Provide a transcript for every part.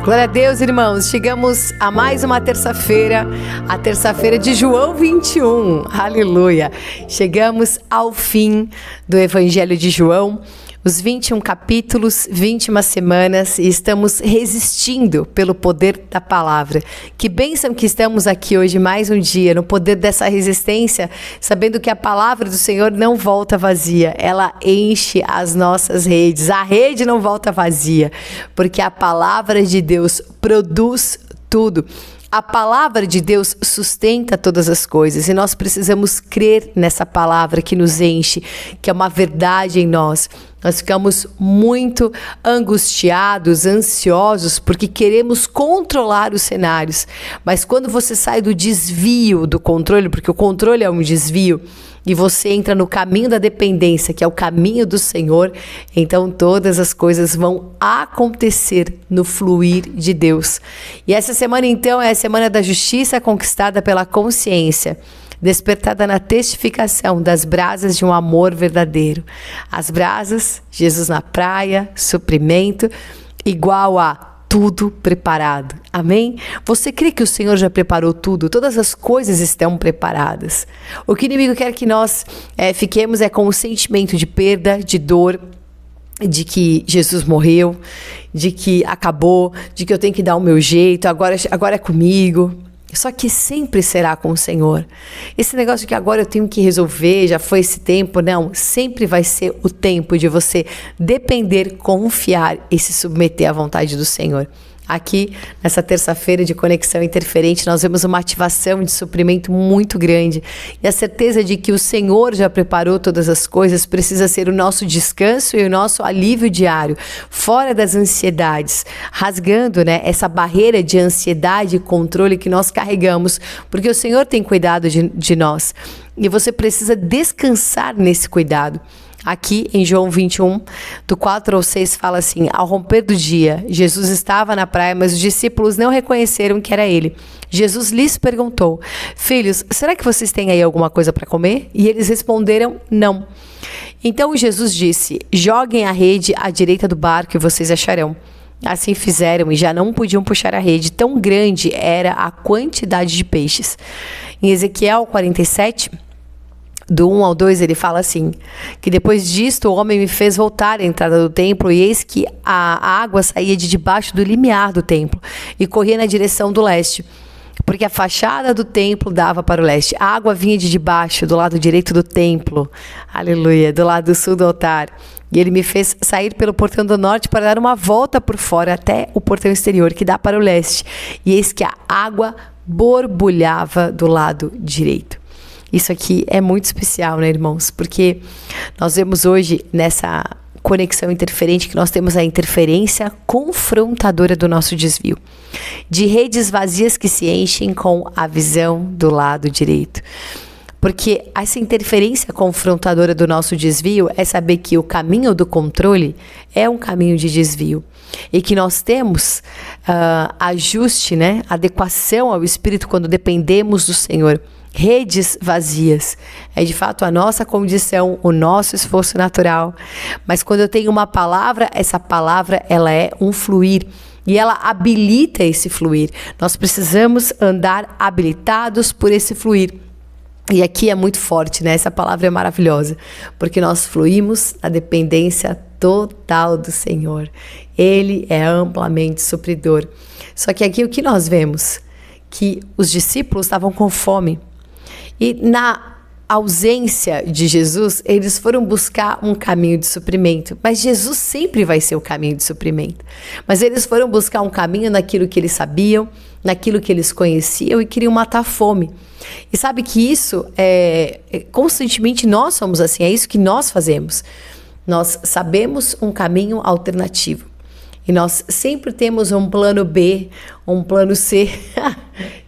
Glória a Deus, irmãos. Chegamos a mais uma terça-feira, a terça-feira de João 21. Aleluia. Chegamos ao fim do Evangelho de João, os 21 capítulos, 21 semanas, e estamos resistindo pelo poder da palavra. Que bênção que estamos aqui hoje mais um dia, no poder dessa resistência, sabendo que a palavra do Senhor não volta vazia, ela enche as nossas redes. A rede não volta vazia, porque a palavra de Deus produz tudo. A palavra de Deus sustenta todas as coisas e nós precisamos crer nessa palavra que nos enche, que é uma verdade em nós. Nós ficamos muito angustiados, ansiosos, porque queremos controlar os cenários. Mas quando você sai do desvio do controle, porque o controle é um desvio, e você entra no caminho da dependência, que é o caminho do Senhor, então todas as coisas vão acontecer no fluir de Deus. E essa semana, então, é a semana da justiça conquistada pela consciência, despertada na testificação das brasas de um amor verdadeiro. As brasas, Jesus na praia, suprimento, igual a tudo preparado. Amém? Você crê que o Senhor já preparou tudo? Todas as coisas estão preparadas. O que o inimigo quer que nós fiquemos com o sentimento de perda, de dor, de que Jesus morreu, de que acabou, de que eu tenho que dar o meu jeito, agora é comigo. Só que sempre será com o Senhor. Esse negócio de que agora eu tenho que resolver, já foi esse tempo, não. Sempre vai ser o tempo de você depender, confiar e se submeter à vontade do Senhor. Aqui, nessa terça-feira de Conexão Interferente, nós vemos uma ativação de suprimento muito grande. E a certeza de que o Senhor já preparou todas as coisas precisa ser o nosso descanso e o nosso alívio diário, fora das ansiedades, rasgando, essa barreira de ansiedade e controle que nós carregamos, porque o Senhor tem cuidado de nós. E você precisa descansar nesse cuidado. Aqui em João 21, do 4 ao 6, fala assim: ao romper do dia, Jesus estava na praia, mas os discípulos não reconheceram que era ele. Jesus lhes perguntou: filhos, será que vocês têm aí alguma coisa para comer? E eles responderam: não. Então Jesus disse: joguem a rede à direita do barco e vocês acharão. Assim fizeram e já não podiam puxar a rede, tão grande era a quantidade de peixes. Em Ezequiel 47, do 1 ao 2, ele fala assim, que depois disto o homem me fez voltar à entrada do templo e eis que a água saía de debaixo do limiar do templo e corria na direção do leste, porque a fachada do templo dava para o leste. A água vinha de debaixo, do lado direito do templo, aleluia, do lado sul do altar. E ele me fez sair pelo portão do norte para dar uma volta por fora até o portão exterior, que dá para o leste. E eis que a água borbulhava do lado direito. Isso aqui é muito especial, irmãos? Porque nós vemos hoje nessa conexão interferente que nós temos a interferência confrontadora do nosso desvio. De redes vazias que se enchem com a visão do lado direito. Porque essa interferência confrontadora do nosso desvio é saber que o caminho do controle é um caminho de desvio. E que nós temos ajuste, adequação ao Espírito quando dependemos do Senhor. Redes vazias é de fato a nossa condição, o nosso esforço natural, mas quando eu tenho uma palavra, essa palavra ela é um fluir e ela habilita esse fluir. Nós precisamos andar habilitados por esse fluir. E aqui é muito forte, essa palavra é maravilhosa, porque nós fluímos na dependência total do Senhor. Ele é amplamente supridor. Só que aqui o que nós vemos? Que os discípulos estavam com fome. E na ausência de Jesus, eles foram buscar um caminho de suprimento. Mas Jesus sempre vai ser o caminho de suprimento. Mas eles foram buscar um caminho naquilo que eles sabiam, naquilo que eles conheciam e queriam matar a fome. E sabe que isso, constantemente nós somos assim, é isso que nós fazemos. Nós sabemos um caminho alternativo. E nós sempre temos um plano B, um plano C,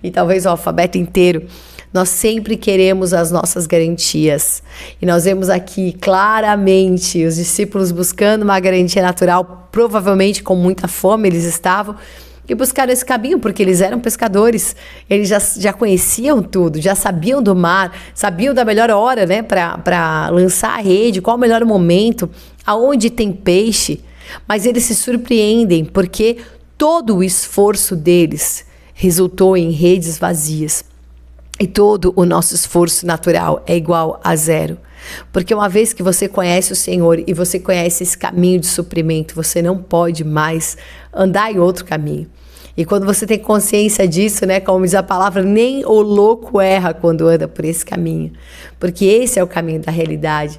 e talvez o alfabeto inteiro. Nós sempre queremos as nossas garantias. E nós vemos aqui claramente os discípulos buscando uma garantia natural, provavelmente com muita fome eles estavam, e buscaram esse caminho porque eles eram pescadores. Eles já conheciam tudo, já sabiam do mar, sabiam da melhor hora, para lançar a rede, qual o melhor momento, aonde tem peixe. Mas eles se surpreendem porque todo o esforço deles resultou em redes vazias. E todo o nosso esforço natural é igual a zero. Porque uma vez que você conhece o Senhor e você conhece esse caminho de suprimento, você não pode mais andar em outro caminho. E quando você tem consciência disso, né, como diz a palavra, nem o louco erra quando anda por esse caminho. Porque esse é o caminho da realidade.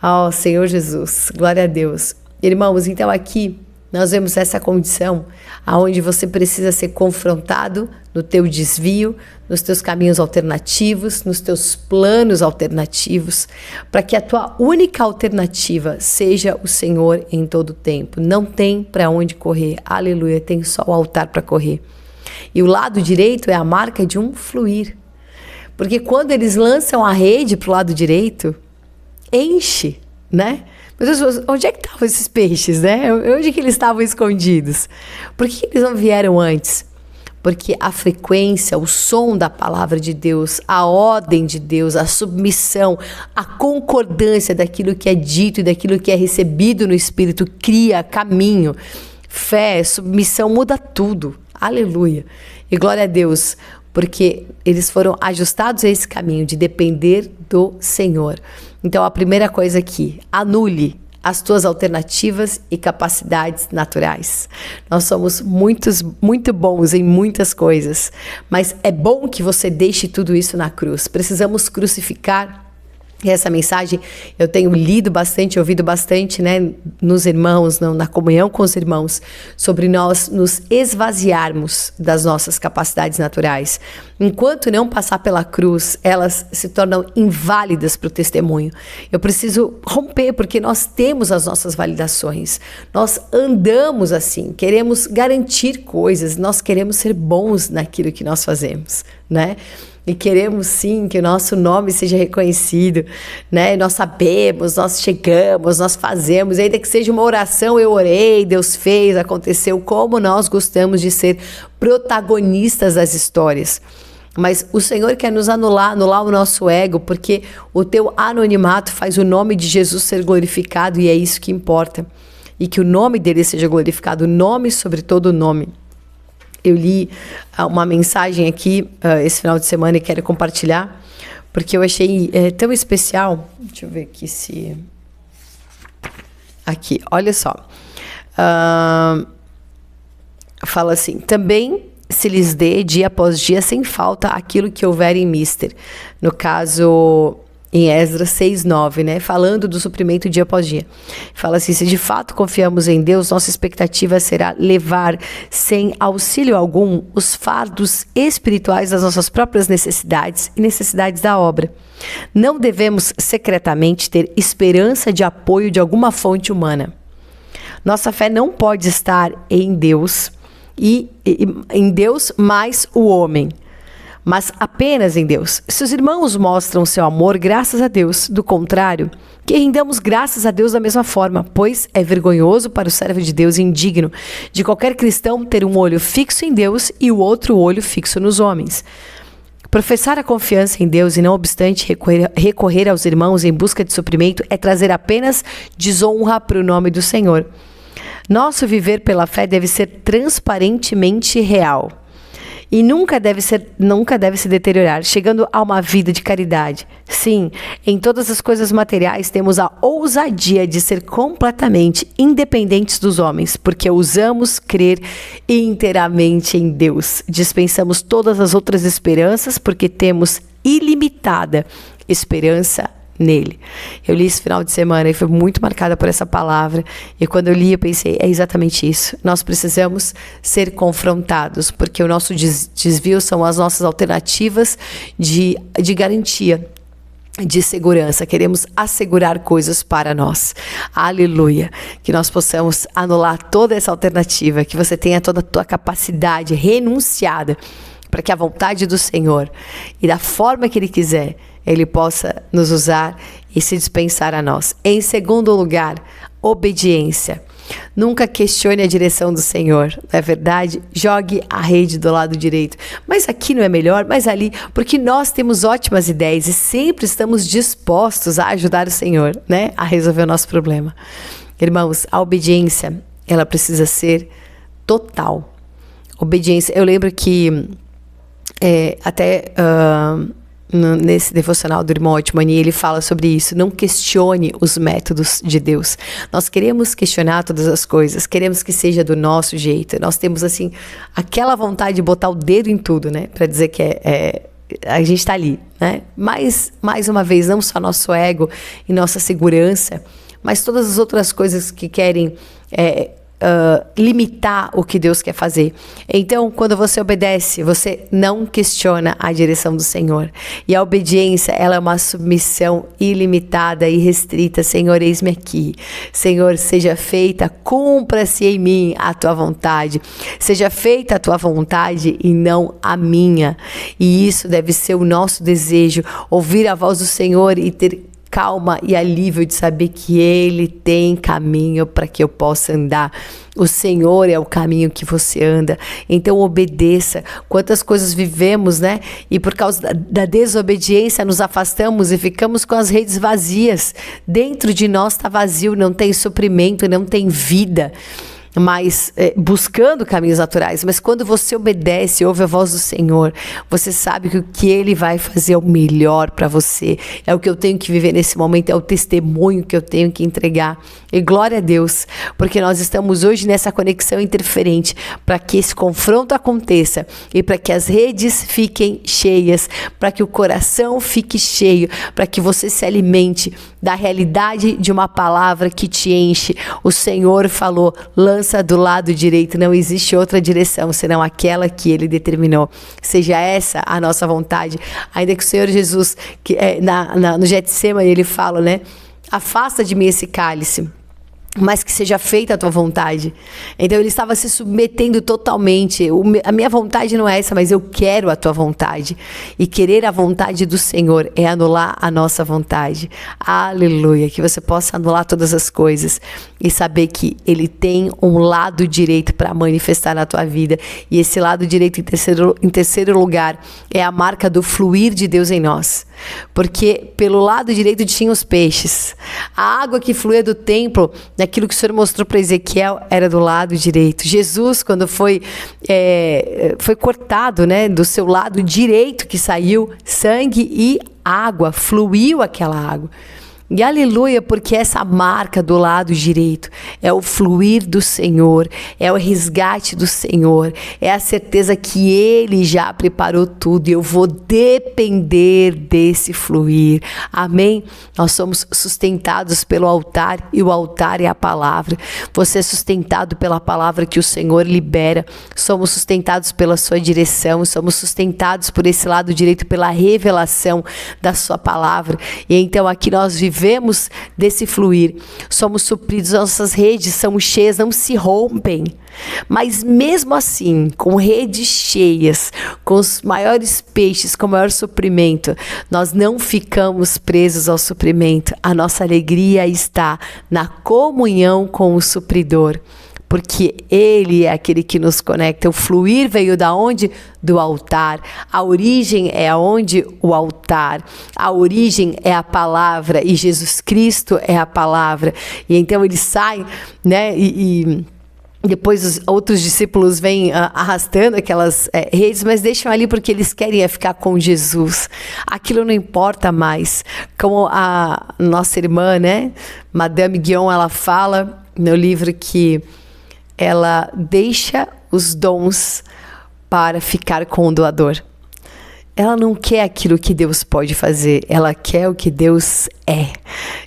Oh, Senhor Jesus, glória a Deus. Irmãos, então aqui nós vemos essa condição aonde você precisa ser confrontado no teu desvio, nos teus caminhos alternativos, nos teus planos alternativos, para que a tua única alternativa seja o Senhor em todo o tempo. Não tem para onde correr, aleluia, tem só o altar para correr. E o lado direito é a marca de um fluir, porque quando eles lançam a rede para o lado direito, enche, né? Mas onde é que estavam esses peixes, né? Onde que eles estavam escondidos? Por que eles não vieram antes? Porque a frequência, o som da palavra de Deus, a ordem de Deus, a submissão, a concordância daquilo que é dito e daquilo que é recebido no Espírito cria caminho. Fé, submissão muda tudo. Aleluia. E glória a Deus, porque eles foram ajustados a esse caminho de depender do Senhor. Então, a primeira coisa aqui, anule as tuas alternativas e capacidades naturais. Nós somos muito bons em muitas coisas, mas é bom que você deixe tudo isso na cruz. Precisamos crucificar. E essa mensagem eu tenho lido bastante, ouvido bastante, né, nos irmãos, na comunhão com os irmãos, sobre nós nos esvaziarmos das nossas capacidades naturais. Enquanto não passar pela cruz, elas se tornam inválidas para o testemunho. Eu preciso romper, porque nós temos as nossas validações. Nós andamos assim, queremos garantir coisas, nós queremos ser bons naquilo que nós fazemos, né? E queremos sim que o nosso nome seja reconhecido, né? Nós sabemos, nós chegamos, nós fazemos, ainda que seja uma oração, eu orei, Deus fez, aconteceu, como nós gostamos de ser protagonistas das histórias. Mas o Senhor quer nos anular o nosso ego, porque o teu anonimato faz o nome de Jesus ser glorificado e é isso que importa. E que o nome dele seja glorificado, o nome sobre todo nome. Eu li uma mensagem aqui esse final de semana e quero compartilhar, porque eu achei tão especial. Deixa eu ver aqui se... Aqui, olha só. Fala assim, também se lhes dê dia após dia sem falta aquilo que houver em mister. No caso... em Esdras 6:9, né? Falando do suprimento dia após dia. Fala assim, se de fato confiamos em Deus, nossa expectativa será levar sem auxílio algum os fardos espirituais das nossas próprias necessidades e necessidades da obra. Não devemos secretamente ter esperança de apoio de alguma fonte humana. Nossa fé não pode estar em Deus em Deus mais o homem, mas apenas em Deus. Se os irmãos mostram seu amor, graças a Deus. Do contrário, que rendamos graças a Deus da mesma forma, pois é vergonhoso para o servo de Deus e indigno de qualquer cristão ter um olho fixo em Deus e o outro olho fixo nos homens. Professar a confiança em Deus e, não obstante, recorrer aos irmãos em busca de suprimento é trazer apenas desonra para o nome do Senhor. Nosso viver pela fé deve ser transparentemente real. E nunca deve se deteriorar, chegando a uma vida de caridade. Sim, em todas as coisas materiais temos a ousadia de ser completamente independentes dos homens, porque ousamos crer inteiramente em Deus. Dispensamos todas as outras esperanças, porque temos ilimitada esperança nele. Eu li esse final de semana e fui muito marcada por essa palavra, e quando eu li eu pensei, é exatamente isso, nós precisamos ser confrontados, porque o nosso desvio são as nossas alternativas de garantia, de segurança. Queremos assegurar coisas para nós. Aleluia. Que nós possamos anular toda essa alternativa, que você tenha toda a tua capacidade renunciada, para que a vontade do Senhor e da forma que Ele quiser, Ele possa nos usar e se dispensar a nós. Em segundo lugar, obediência. Nunca questione a direção do Senhor, não é verdade? Jogue a rede do lado direito. Mas aqui não é melhor, mas ali, porque nós temos ótimas ideias e sempre estamos dispostos a ajudar o Senhor, né? A resolver o nosso problema. Irmãos, a obediência, ela precisa ser total. Obediência. Eu lembro que nesse devocional do irmão Otmani, ele fala sobre isso. Não questione os métodos de Deus. Nós queremos questionar todas as coisas, queremos que seja do nosso jeito. Nós temos, assim, aquela vontade de botar o dedo em tudo, né? Para dizer que a gente está ali, né? Mas, mais uma vez, não só nosso ego e nossa segurança, mas todas as outras coisas que querem limitar o que Deus quer fazer. Então, quando você obedece, você não questiona a direção do Senhor. E a obediência, ela é uma submissão ilimitada e restrita. Senhor, eis-me aqui. Senhor, seja feita, cumpra-se em mim a tua vontade. Seja feita a tua vontade e não a minha. E isso deve ser o nosso desejo, ouvir a voz do Senhor e ter calma e alívio de saber que Ele tem caminho para que eu possa andar. O Senhor é o caminho que você anda. Então obedeça. Quantas coisas vivemos, né? E por causa da desobediência nos afastamos e ficamos com as redes vazias. Dentro de nós está vazio, não tem suprimento, não tem vida. Mas buscando caminhos naturais. Mas quando você obedece, ouve a voz do Senhor, você sabe que o que Ele vai fazer é o melhor para você. É o que eu tenho que viver nesse momento, é o testemunho que eu tenho que entregar. E glória a Deus, porque nós estamos hoje nessa conexão interferente para que esse confronto aconteça e para que as redes fiquem cheias, para que o coração fique cheio, para que você se alimente da realidade de uma palavra que te enche. O Senhor falou: lança do lado direito, não existe outra direção senão aquela que Ele determinou. Seja essa a nossa vontade. Ainda que o Senhor Jesus, no Getsemane, Ele fala, né? Afasta de mim esse cálice, mas que seja feita a tua vontade. Então ele estava se submetendo totalmente. A minha vontade não é essa, mas eu quero a tua vontade. E querer a vontade do Senhor é anular a nossa vontade. Aleluia, que você possa anular todas as coisas e saber que Ele tem um lado direito para manifestar na tua vida. E esse lado direito, em terceiro lugar, é a marca do fluir de Deus em nós. Porque pelo lado direito tinha os peixes. A água que fluía do templo, aquilo que o Senhor mostrou para Ezequiel, era do lado direito. Jesus, quando foi cortado, né, do seu lado direito, que saiu sangue e água, fluiu aquela água. E aleluia, porque essa marca do lado direito é o fluir do Senhor, é o resgate do Senhor, é a certeza que Ele já preparou tudo e eu vou depender desse fluir. Amém? Nós somos sustentados pelo altar e o altar é a palavra. Você é sustentado pela palavra que o Senhor libera. Somos sustentados pela sua direção, somos sustentados por esse lado direito pela revelação da sua palavra. E então aqui nós vivemos desse fluir, somos supridos, nossas redes são cheias, não se rompem. Mas mesmo assim, com redes cheias, com os maiores peixes, com o maior suprimento, nós não ficamos presos ao suprimento. A nossa alegria está na comunhão com o supridor. Porque Ele é aquele que nos conecta. O fluir veio da onde? Do altar. A origem é aonde? O altar. A origem é a palavra e Jesus Cristo é a palavra. E então ele sai, né? E depois os outros discípulos vêm arrastando aquelas redes, mas deixam ali porque eles querem ficar com Jesus. Aquilo não importa mais. Como a nossa irmã, né? Madame Guion, ela fala no livro que ela deixa os dons para ficar com o doador. Ela não quer aquilo que Deus pode fazer, ela quer o que Deus é.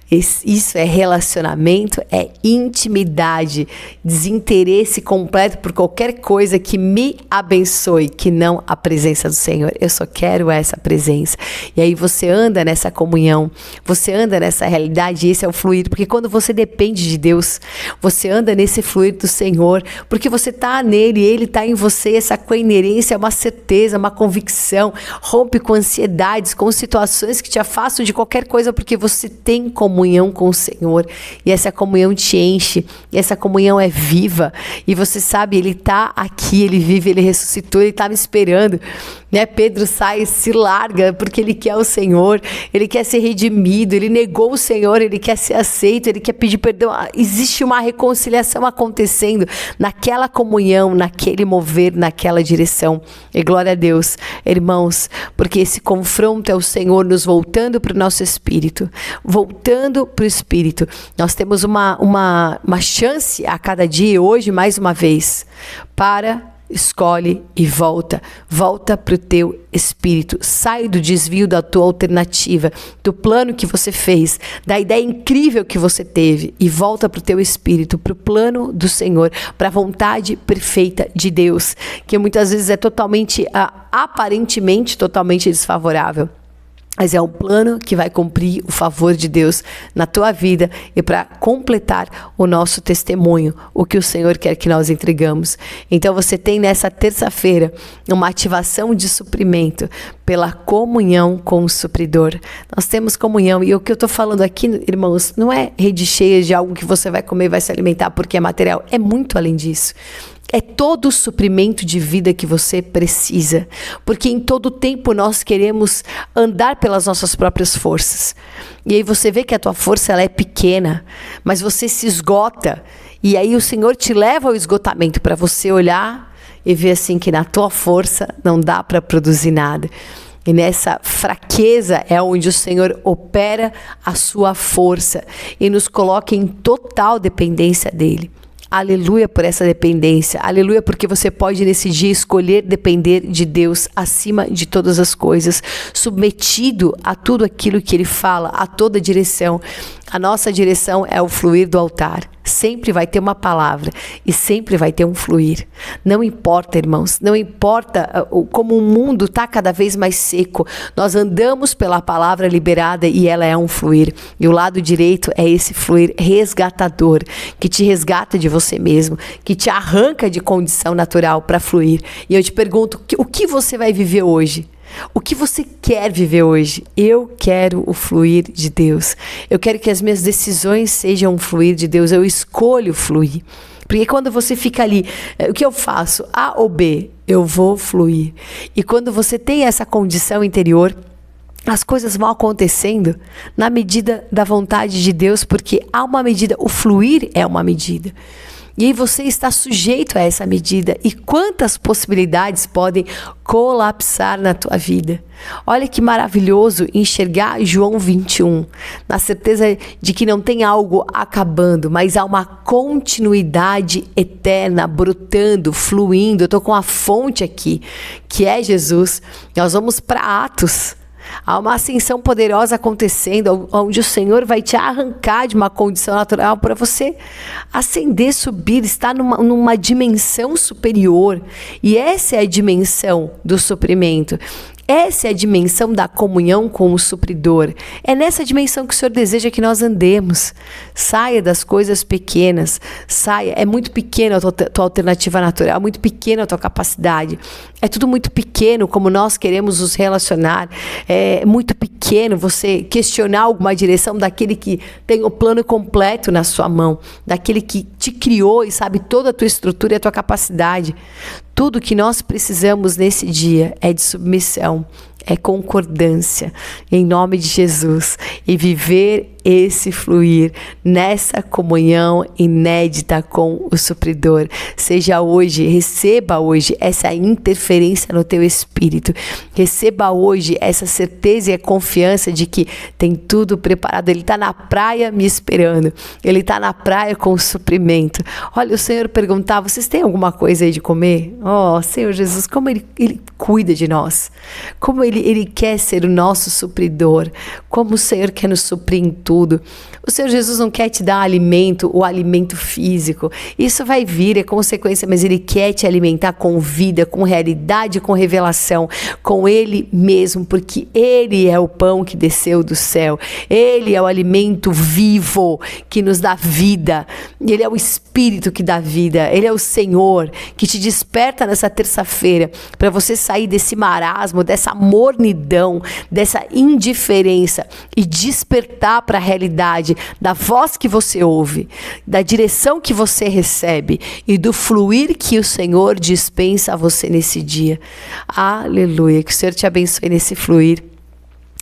Isso é relacionamento, é intimidade, desinteresse completo por qualquer coisa que me abençoe, que não a presença do Senhor. Eu só quero essa presença. E aí você anda nessa comunhão, você anda nessa realidade, e esse é o fluir, porque quando você depende de Deus, você anda nesse fluir do Senhor, porque você está nele, Ele está em você, essa coinerência é uma certeza, uma convicção, rompe com ansiedades, com situações que te afastam de qualquer coisa, porque você tem comunhão com o Senhor, e essa comunhão te enche, e essa comunhão é viva, e você sabe, Ele está aqui, Ele vive, Ele ressuscitou, Ele está me esperando, né? Pedro sai, se larga, porque ele quer o Senhor, ele quer ser redimido, ele negou o Senhor, ele quer ser aceito, ele quer pedir perdão. Existe uma reconciliação acontecendo naquela comunhão, naquele mover, naquela direção. E glória a Deus, irmãos, porque esse confronto é o Senhor nos voltando para o nosso espírito, voltando para o espírito. Nós temos uma chance a cada dia, hoje mais uma vez, escolhe e volta para o teu espírito, sai do desvio da tua alternativa, do plano que você fez, da ideia incrível que você teve e volta para o teu espírito, para o plano do Senhor, para a vontade perfeita de Deus, que muitas vezes é aparentemente totalmente desfavorável. Mas é um plano que vai cumprir o favor de Deus na tua vida e para completar o nosso testemunho, o que o Senhor quer que nós entregamos. Então você tem nessa terça-feira uma ativação de suprimento pela comunhão com o supridor. Nós temos comunhão e o que eu estou falando aqui, irmãos, não é rede cheia de algo que você vai comer e vai se alimentar porque é material. É muito além disso. É todo o suprimento de vida que você precisa, porque em todo tempo nós queremos andar pelas nossas próprias forças. E aí você vê que a tua força ela é pequena, mas você se esgota. E aí o Senhor te leva ao esgotamento para você olhar e ver assim que na tua força não dá para produzir nada. E nessa fraqueza é onde o Senhor opera a sua força e nos coloca em total dependência dele. Aleluia por essa dependência, aleluia porque você pode nesse dia escolher depender de Deus acima de todas as coisas, submetido a tudo aquilo que Ele fala, a toda direção. A nossa direção é o fluir do altar. Sempre vai ter uma palavra e sempre vai ter um fluir. Não importa, irmãos, não importa como o mundo está cada vez mais seco. Nós andamos pela palavra liberada e ela é um fluir. E o lado direito é esse fluir resgatador, que te resgata de você mesmo, que te arranca de condição natural para fluir. E eu te pergunto, o que você vai viver hoje? O que você quer viver hoje? Eu quero o fluir de Deus. Eu quero que as minhas decisões sejam um fluir de Deus. Eu escolho fluir. Porque quando você fica ali, o que eu faço? A ou B? Eu vou fluir. E quando você tem essa condição interior, as coisas vão acontecendo na medida da vontade de Deus, porque há uma medida, o fluir é uma medida. E aí você está sujeito a essa medida. E quantas possibilidades podem colapsar na tua vida. Olha que maravilhoso enxergar João 21, na certeza de que não tem algo acabando, mas há uma continuidade eterna, brotando, fluindo. Eu estou com a fonte aqui, que é Jesus. Nós vamos para Atos. Há uma ascensão poderosa acontecendo, onde o Senhor vai te arrancar de uma condição natural para você ascender, subir, estar numa dimensão superior. E essa é a dimensão do suprimento. Essa é a dimensão da comunhão com o supridor. É nessa dimensão que o Senhor deseja que nós andemos. Saia das coisas pequenas. Saia. É muito pequena a tua alternativa natural. É muito pequena a tua capacidade. É tudo muito pequeno como nós queremos nos relacionar. É muito pequeno você questionar alguma direção daquele que tem o plano completo na sua mão. Daquele que te criou e sabe toda a tua estrutura e a tua capacidade. Tudo que nós precisamos nesse dia é de submissão, é concordância, em nome de Jesus, e viver esse fluir nessa comunhão inédita com o supridor. Seja hoje, receba hoje essa interferência no teu espírito, receba hoje essa certeza e a confiança de que tem tudo preparado. Ele está na praia me esperando, ele está na praia com o suprimento. Olha, o Senhor perguntava, vocês têm alguma coisa aí de comer? Oh, Senhor Jesus, como Ele cuida de nós, como Ele quer ser o nosso supridor, como o Senhor quer nos suprir em tudo. O Senhor Jesus não quer te dar alimento, o alimento físico. Isso vai vir, é consequência, mas Ele quer te alimentar com vida, com realidade, com revelação, com Ele mesmo, porque Ele é o pão que desceu do céu. Ele é o alimento vivo que nos dá vida. Ele é o Espírito que dá vida. Ele é o Senhor que te desperta nessa terça-feira para você sair desse marasmo, dessa mornidão, dessa indiferença e despertar para a realidade da voz que você ouve, da direção que você recebe e do fluir que o Senhor dispensa a você nesse dia. Aleluia, que o Senhor te abençoe nesse fluir.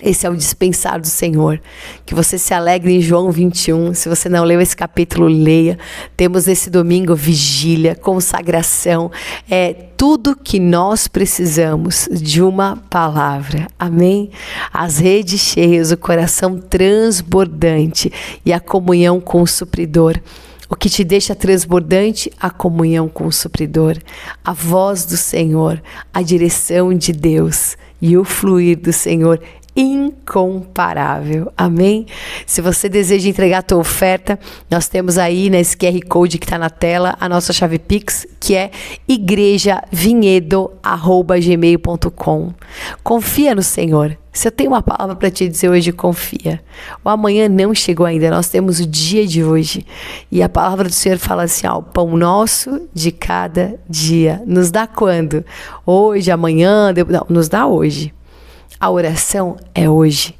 Esse é o dispensar do Senhor. Que você se alegre em João 21. Se você não leu esse capítulo, leia. Temos nesse domingo vigília, consagração. É tudo que nós precisamos de uma palavra. Amém? As redes cheias, o coração transbordante e a comunhão com o supridor. O que te deixa transbordante? A comunhão com o supridor, a voz do Senhor, a direção de Deus e o fluir do Senhor incomparável. Amém? Se você deseja entregar a tua oferta, nós temos aí nesse QR Code que está na tela a nossa chave Pix, que é igrejavinhedo@gmail.com. Confia no Senhor. Se eu tenho uma palavra para te dizer hoje, confia. O amanhã não chegou ainda, nós temos o dia de hoje. E a palavra do Senhor fala assim, ó, o pão nosso de cada dia. Nos dá quando? Hoje, amanhã? Não, nos dá hoje. A oração é hoje.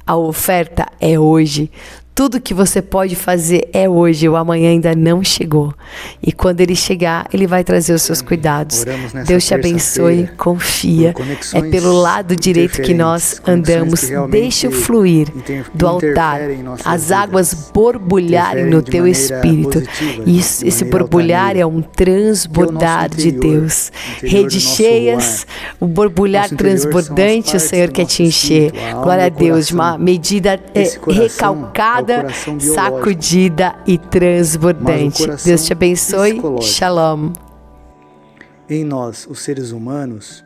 A oferta é hoje. Tudo que você pode fazer é hoje, o amanhã ainda não chegou. E quando ele chegar, ele vai trazer os seus cuidados. Deus te abençoe, confia. É pelo lado direito que nós andamos. Deixa fluir do altar, as águas borbulharem no teu espírito. E esse borbulhar é um transbordar de Deus. Redes cheias, o borbulhar transbordante, o Senhor quer te encher. Glória a Deus, de uma medida recalcada, sacudida e transbordante. Deus te abençoe. Shalom. Em nós, os seres humanos,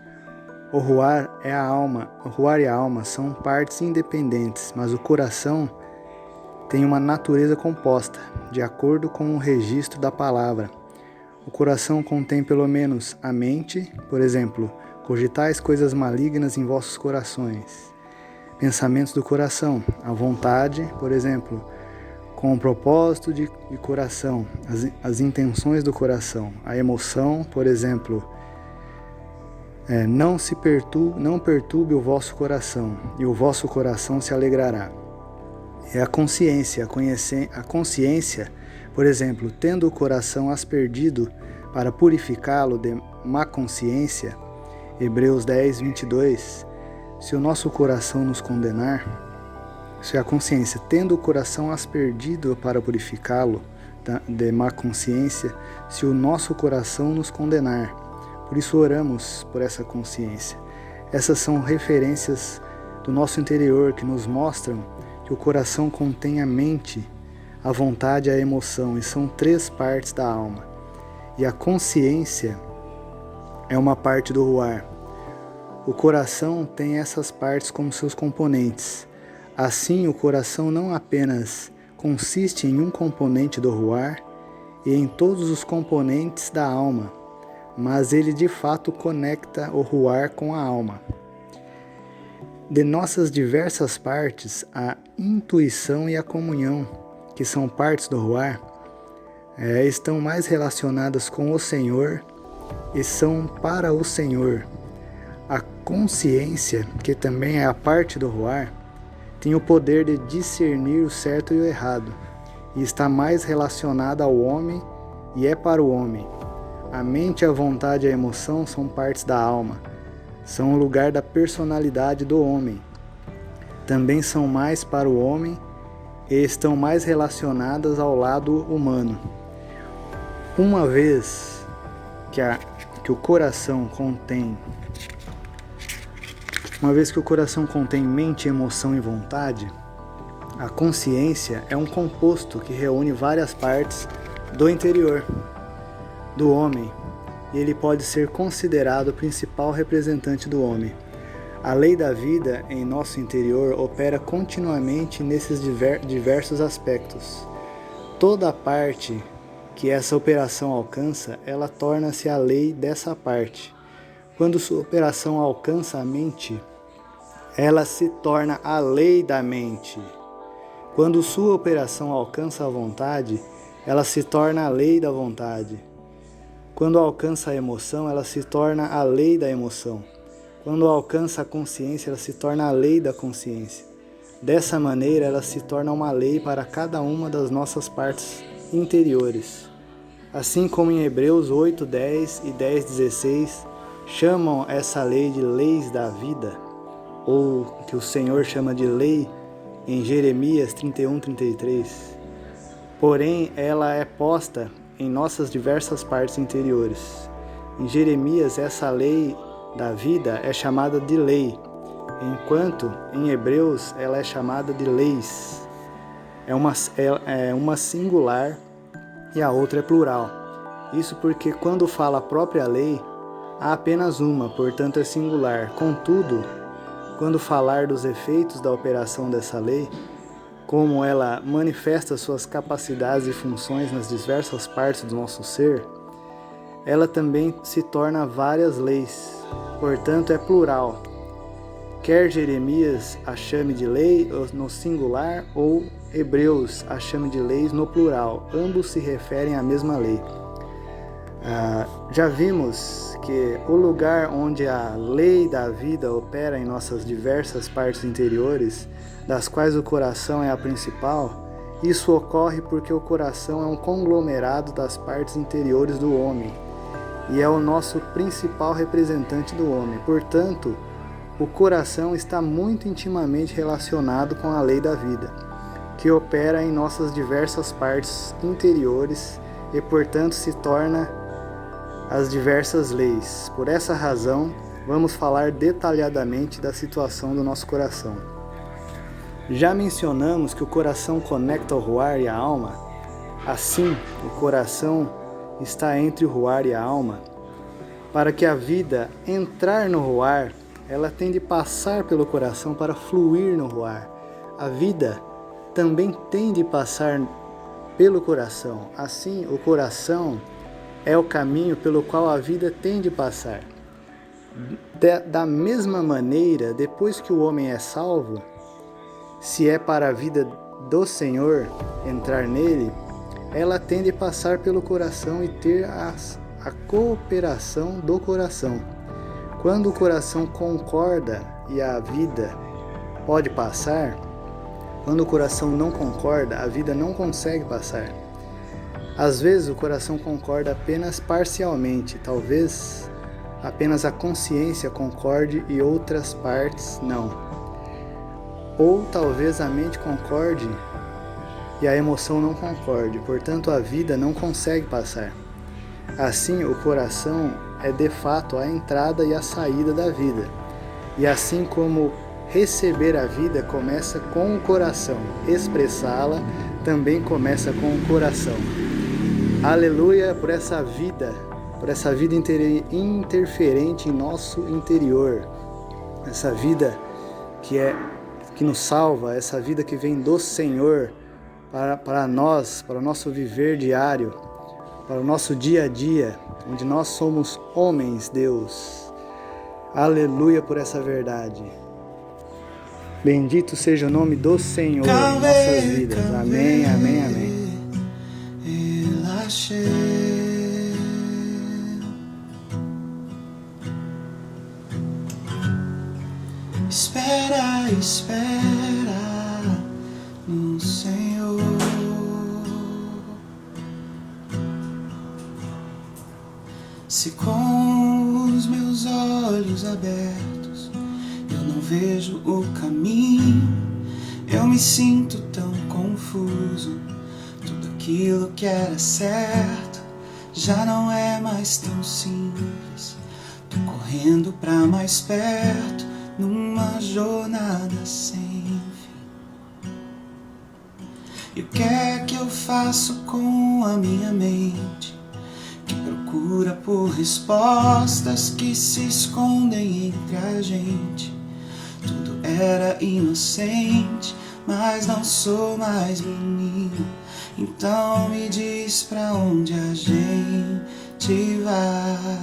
o ruar e a alma são partes independentes, mas o coração tem uma natureza composta, de acordo com o registro da palavra. O coração contém pelo menos a mente, por exemplo, cogitais coisas malignas em vossos corações. Pensamentos do coração, a vontade, por exemplo, com o propósito de coração, as intenções do coração, a emoção, por exemplo, não perturbe o vosso coração, e o vosso coração se alegrará. É a consciência, por exemplo, tendo o coração aspergido para purificá-lo de má consciência, Hebreus 10, 22, se o nosso coração nos condenar, isso é a consciência, tendo o coração aspergido para purificá-lo de má consciência, se o nosso coração nos condenar. Por isso oramos por essa consciência. Essas são referências do nosso interior que nos mostram que o coração contém a mente, a vontade e a emoção, e são 3 partes da alma. E a consciência é uma parte do ruar. O coração tem essas partes como seus componentes. Assim, o coração não apenas consiste em um componente do ruar e em todos os componentes da alma, mas ele de fato conecta o ruar com a alma. De nossas diversas partes, a intuição e a comunhão, que são partes do ruar, estão mais relacionadas com o Senhor e são para o Senhor. A consciência, que também é a parte do ruar, tem o poder de discernir o certo e o errado, e está mais relacionada ao homem e é para o homem. A mente, a vontade e a emoção são partes da alma, são o lugar da personalidade do homem. Também são mais para o homem e estão mais relacionadas ao lado humano. Uma vez que o coração contém mente, emoção e vontade, a consciência é um composto que reúne várias partes do interior do homem, e ele pode ser considerado o principal representante do homem. A lei da vida em nosso interior opera continuamente nesses diversos aspectos. Toda a parte que essa operação alcança, ela torna-se a lei dessa parte. Quando sua operação alcança a mente, ela se torna a lei da mente. Quando sua operação alcança a vontade, ela se torna a lei da vontade. Quando alcança a emoção, ela se torna a lei da emoção. Quando alcança a consciência, ela se torna a lei da consciência. Dessa maneira, ela se torna uma lei para cada uma das nossas partes interiores. Assim como em Hebreus 8:10 e 10:16 chamam essa lei de leis da vida, ou que o Senhor chama de lei em Jeremias 31:33. Porém, ela é posta em nossas diversas partes interiores. Em Jeremias, essa lei da vida é chamada de lei, enquanto em Hebreus ela é chamada de leis. É uma singular e a outra é plural. Isso porque quando fala a própria lei, há apenas uma, portanto é singular. Contudo, quando falar dos efeitos da operação dessa lei, como ela manifesta suas capacidades e funções nas diversas partes do nosso ser, ela também se torna várias leis, portanto é plural. Quer Jeremias a chame de lei no singular ou Hebreus a chame de leis no plural, ambos se referem à mesma lei. Já vimos que o lugar onde a lei da vida opera em nossas diversas partes interiores, das quais o coração é a principal, isso ocorre porque o coração é um conglomerado das partes interiores do homem e é o nosso principal representante do homem. Portanto, o coração está muito intimamente relacionado com a lei da vida, que opera em nossas diversas partes interiores e, portanto, se torna as diversas leis. Por essa razão, vamos falar detalhadamente da situação do nosso coração. Já mencionamos que o coração conecta o ruar e a alma. Assim, o coração está entre o ruar e a alma. Para que a vida entrar no ruar, ela tem de passar pelo coração para fluir no ruar. A vida também tem de passar pelo coração. Assim, o coração é o caminho pelo qual a vida tem de passar. Da mesma maneira, depois que o homem é salvo, se é para a vida do Senhor entrar nele, ela tem de passar pelo coração e ter a cooperação do coração. Quando o coração concorda e a vida pode passar, quando o coração não concorda, a vida não consegue passar. Às vezes o coração concorda apenas parcialmente, talvez apenas a consciência concorde e outras partes não. Ou talvez a mente concorde e a emoção não concorde, portanto a vida não consegue passar. Assim, o coração é de fato a entrada e a saída da vida. E assim como receber a vida começa com o coração, expressá-la também começa com o coração. Aleluia por essa vida interferente em nosso interior, essa vida que nos salva, essa vida que vem do Senhor para nós, para o nosso viver diário, para o nosso dia a dia, onde nós somos homens, Deus. Aleluia por essa verdade. Bendito seja o nome do Senhor em nossas vidas. Amém, amém, amém. Espera, espera no Senhor. Se com os meus olhos abertos eu não vejo o caminho, eu me sinto tão confuso. Tudo aquilo que era certo já não é mais tão simples. Tô correndo pra mais perto numa jornada sem fim. E o que é que eu faço com a minha mente, que procura por respostas que se escondem entre a gente? Tudo era inocente, mas não sou mais menino. Então me diz pra onde a gente vai.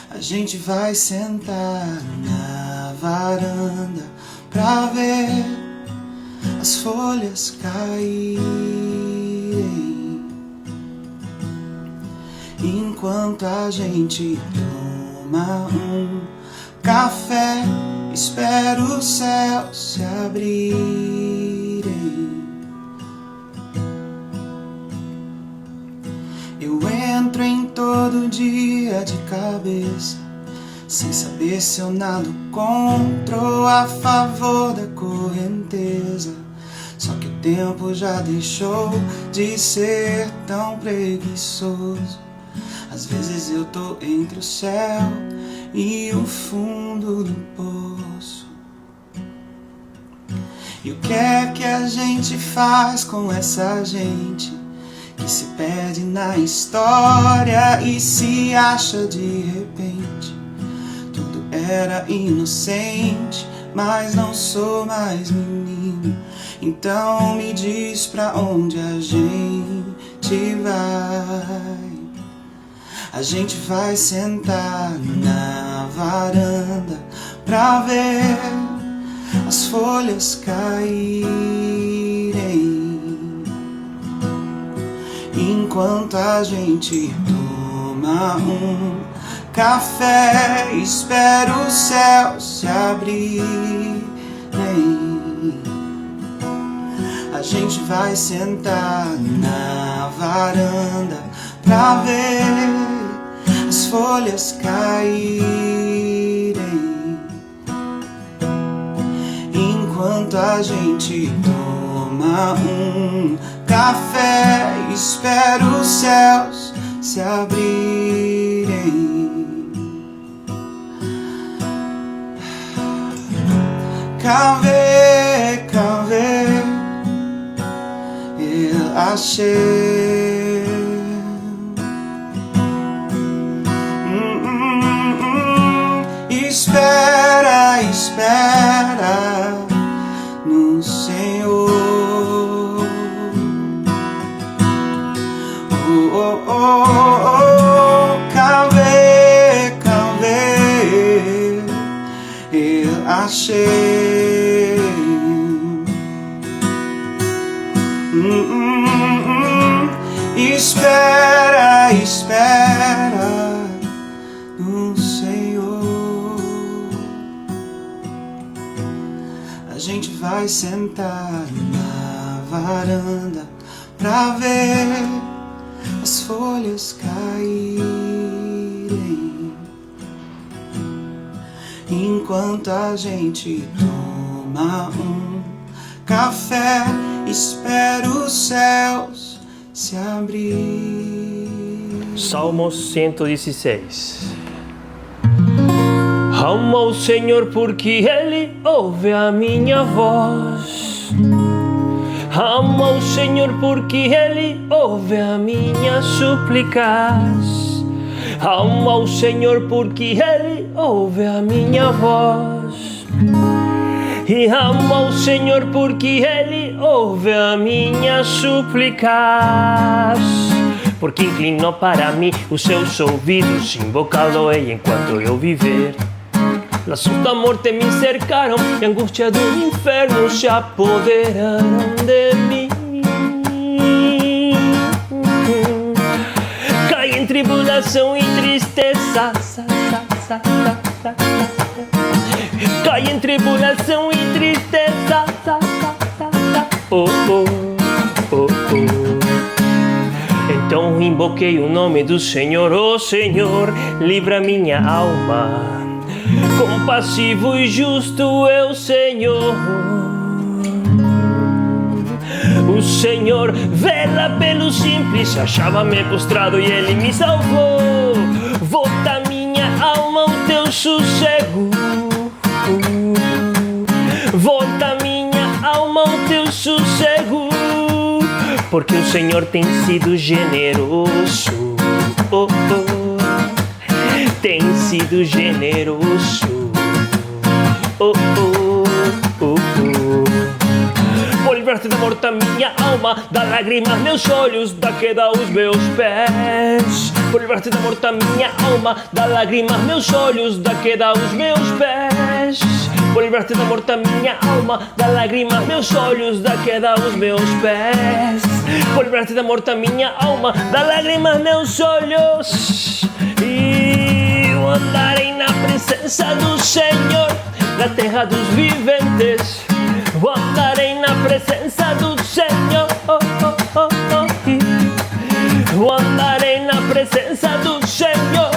A gente vai sentar na varanda pra ver as folhas caírem, enquanto a gente toma um café espero os céus se abrirem. Eu entro em todo dia de cabeça, sem saber se eu nado contra ou a favor da correnteza. Só que o tempo já deixou de ser tão preguiçoso. Às vezes eu tô entre o céu e o fundo do poço. E o que é que a gente faz com essa gente que se perde na história e se acha de repente? Tudo era inocente, mas não sou mais menino. Então me diz pra onde a gente vai. A gente vai sentar na varanda pra ver as folhas caírem, enquanto a gente toma um café, espera os céus se abrirem. A gente vai sentar na varanda pra ver as folhas caírem, enquanto a gente toma um café, espera os céus se abrirem. Café, café, eu achei. Espera, espera no Senhor. Oh, oh, oh, oh, calve, calve, eu achei. Espera, espera no Senhor. A gente vai sentar na varanda pra ver as folhas caírem, enquanto a gente toma um café, espera os céus se abrir. Salmo 116. Amo ao Senhor porque Ele ouve a minha voz. Amo ao Senhor porque Ele ouve a minhas súplicas. Amo ao Senhor porque Ele ouve a minha voz. E amo ao Senhor porque Ele ouve a minhas súplicas. Porque inclinou para mim os seus ouvidos, invocá-lo-ei enquanto eu viver. Laços da morte me cercaram e a angústia do inferno se apoderaram de mim. Caí em tribulação e tristeza. Caí em tribulação e tristeza. Oh, oh, oh, oh. Então invoquei o nome do Senhor. Oh Senhor, livra minha alma. Compassivo e justo é o Senhor. O Senhor vela pelo simples. Achava-me prostrado e Ele me salvou. Volta minha alma ao teu sossego. Volta minha alma ao teu sossego. Porque o Senhor tem sido generoso. Oh, oh. Tem sido generoso. Oh, oh, oh, oh. Vou livrar-te da morte a minha alma, da lágrima meus olhos, da queda aos meus pés. Vou livrar-te da morte a minha alma, da lágrima meus olhos, da queda aos meus pés. Vou livrar-te da morte a minha alma, da lágrima meus olhos, da queda aos meus pés. Vou livrar-te da morte a minha alma, da lágrima meus olhos. E eu andarei na presença do Senhor na terra dos viventes. Andarei na presença do Senhor. Andarei na presença do Senhor,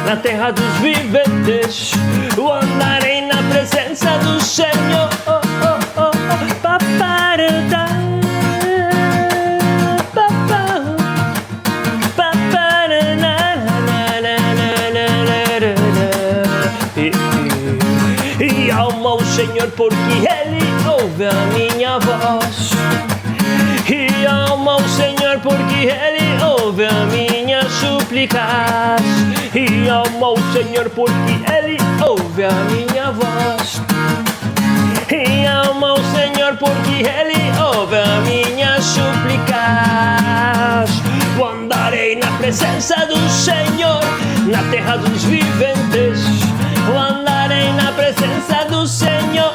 na terra dos viventes. Andarei na presença do Senhor. E amo ao Senhor porque Ele ouve a minha voz. E amo ao Senhor porque Ele ouve a minha súplicas. E amo ao Senhor porque Ele ouve a minha voz. E amo ao Senhor porque Ele ouve a minha súplicas. Andarei na presença do Senhor, na terra dos viventes. Andarei na presença do Senhor.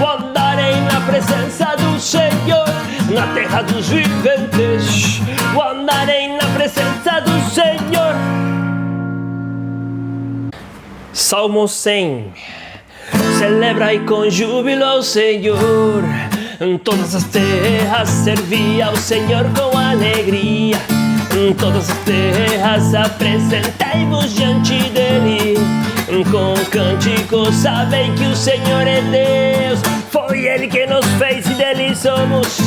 Andarei na presença do Senhor, na terra dos viventes. Andarei na presença do Senhor. Salmo 100. Celebrai com júbilo ao Senhor. Em todas as terras servi ao Senhor com alegria. Em todas as terras apresentai-vos diante dele. Com cânticos sabei que o Senhor é Deus. Foi Ele que nos fez e dele somos.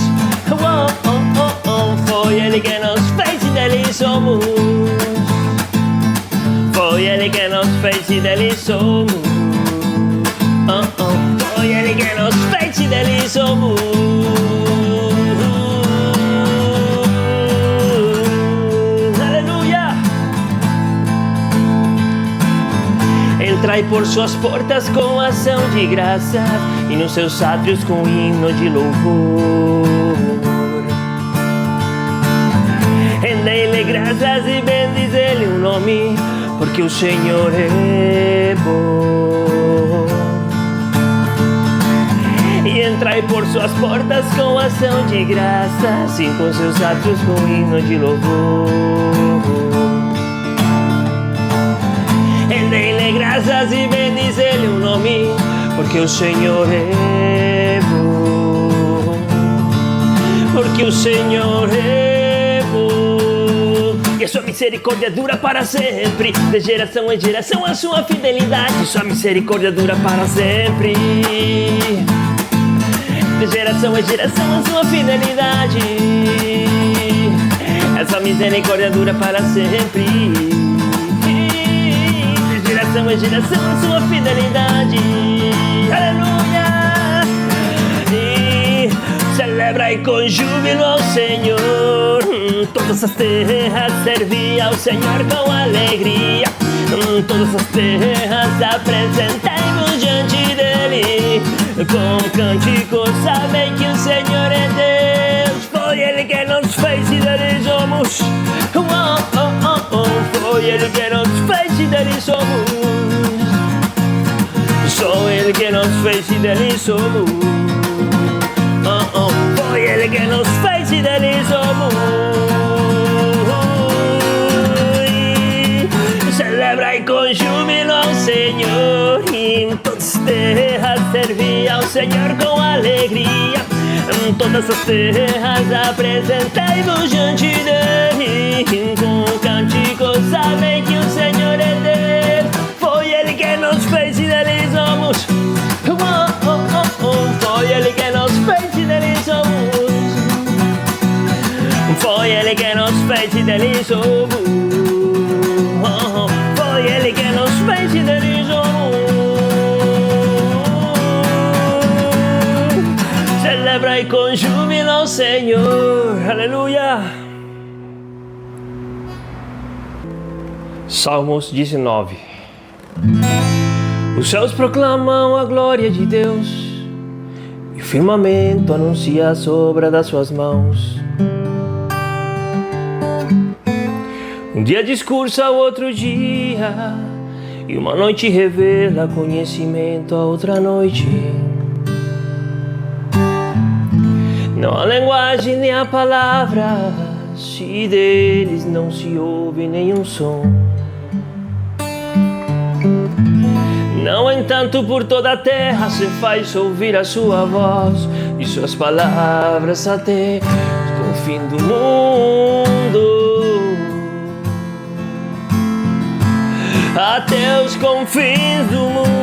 Foi Ele que nos fez e dele somos. Foi Ele que nos fez e dele somos. Foi Ele que nos fez e dele somos. Aleluia! Entrai por suas portas com ação de graças e nos seus átrios com hino de louvor. Rendei-lhe graças e bendizei-lhe o nome, porque o Senhor é bom. E entrai por suas portas com ação de graças e com seus átrios com hino de louvor. Rendei-lhe graças e bendizei-lhe o nome, porque o Senhor é bom. Porque o Senhor é bom. E a sua misericórdia dura para sempre. De geração em geração a sua fidelidade. Sua misericórdia dura para sempre. De geração em geração a sua fidelidade. Essa misericórdia dura para sempre. De geração em geração a sua fidelidade. Aleluia! E celebrai com júbilo ao Senhor. Todas as terras servi ao Senhor com alegria. Todas as terras apresentai-vos diante dele. Com cânticos sabem que o Senhor é Deus. Foi Ele que nos fez e dele somos. Foi Ele que nos fez e dele somos. Só Ele que nos fez e dele somos. Foi Ele que nos fez e dele somos. Celebrai com júbilo ao Senhor. Em todas as terras servi ao Senhor com alegria. Em todas as terras apresentai-vos diante dele. Com cânticos sabem que o Senhor é Deus. Foi Ele que nos fez e dele somos. Foi Ele que nos fez e dele somos. Foi Ele que nos fez e dele somos. Foi Ele que nos fez e dele somos. Celebrai com júbilo ao Senhor. Aleluia! Salmos 19. Os céus proclamam a glória de Deus, e o firmamento anuncia a sobra das suas mãos. Um dia discursa ao outro dia, e uma noite revela conhecimento a outra noite. Não há linguagem nem há palavra, se deles não se ouve nenhum som. No entanto, por toda a terra se faz ouvir a sua voz e suas palavras até o fim do mundo. Até os confins do mundo.